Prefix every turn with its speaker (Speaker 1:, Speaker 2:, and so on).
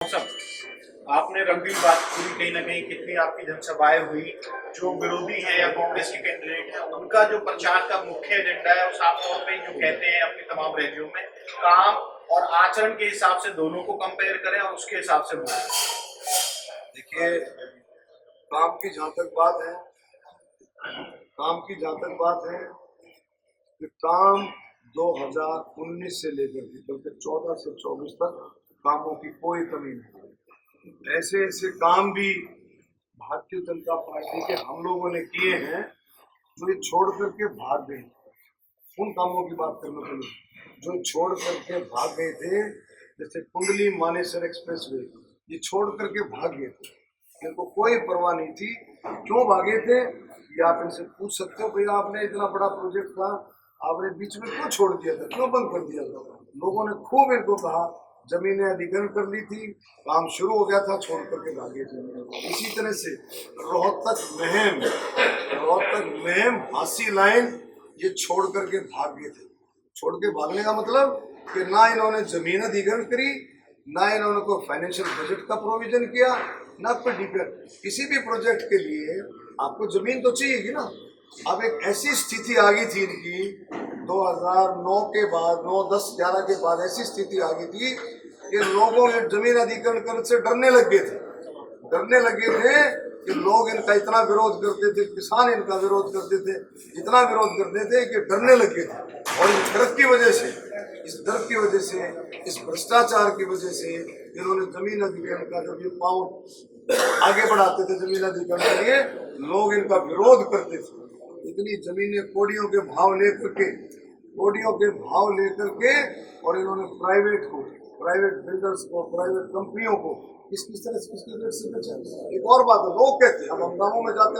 Speaker 1: सब आपने रंगीन बात पूरी कहीं ना कहीं कितनी आपकी जनसभाएं हुई। जो विरोधी है या कांग्रेस के कैंडिडेट है उनका जो प्रचार का मुख्य एजेंडा है वो साफ तौर पे जो कहते हैं अपनी तमाम रैलियों में काम और आचरण के हिसाब से दोनों को कंपेयर करें और उसके हिसाब से बोलें।
Speaker 2: देखिए, काम की जहाँ तक बात है कि काम 2019 से लेकर के बल्कि 14 से 24 तक कामों की कोई कमी नहीं। ऐसे ऐसे काम भी भारतीय जनता पार्टी के हम लोगों ने किए हैं जो ये छोड़ करके भाग गए। उन कामों की बात करना चाहिए जो छोड़ करके भाग गए थे, जैसे कुंडली मानेसर एक्सप्रेस वे, ये छोड़ करके भाग गए थे। इनको कोई परवाह नहीं थी। क्यों भागे थे ये आप इनसे पूछ सकते हो। भैया, आपने इतना बड़ा प्रोजेक्ट था, आपने बीच में क्यों छोड़ दिया था, क्यों बंद कर दिया था? लोगों ने खूब इनको कहा, जमीनें अधिग्रहण कर ली थी, काम शुरू हो गया था, छोड़ करके भागे थे। इसी तरह से रोहतक महम हासी लाइन ये छोड़ करके भाग गए थे। छोड़ के भागने का मतलब कि ना इन्होंने जमीन अधिग्रहण करी, ना इन्होंने कोई फाइनेंशियल बजट का प्रोविजन किया, ना कोई डिपेंड। किसी भी प्रोजेक्ट के लिए आपको जमीन तो चाहिए ना। अब एक ऐसी स्थिति आ गई थी इनकी 2009 के बाद, 9, 10, 11 के बाद ऐसी स्थिति आ गई थी कि लोगों ने जमीन अधिग्रहण करने से डरने लगे थे कि लोग इनका इतना विरोध करते थे, किसान इनका विरोध करते थे, इतना विरोध करते थे कि डरने लगे थे। और इस डर की वजह से, इस भ्रष्टाचार की वजह से इन्होंने जमीन अधिग्रहण का जब ये पाँव आगे बढ़ाते थे जमीन अधिग्रहण के लिए, लोग इनका विरोध करते थे। इतनी जमीनें कोड़ियों के भाव लेकर के और इन्होंने प्राइवेट बिल्डर्स को, प्राइवेट कंपनियों को किस तरह से किसके रेट से बेचा। एक और बात है, लोग कहते हैं, हम गाँवों में जाते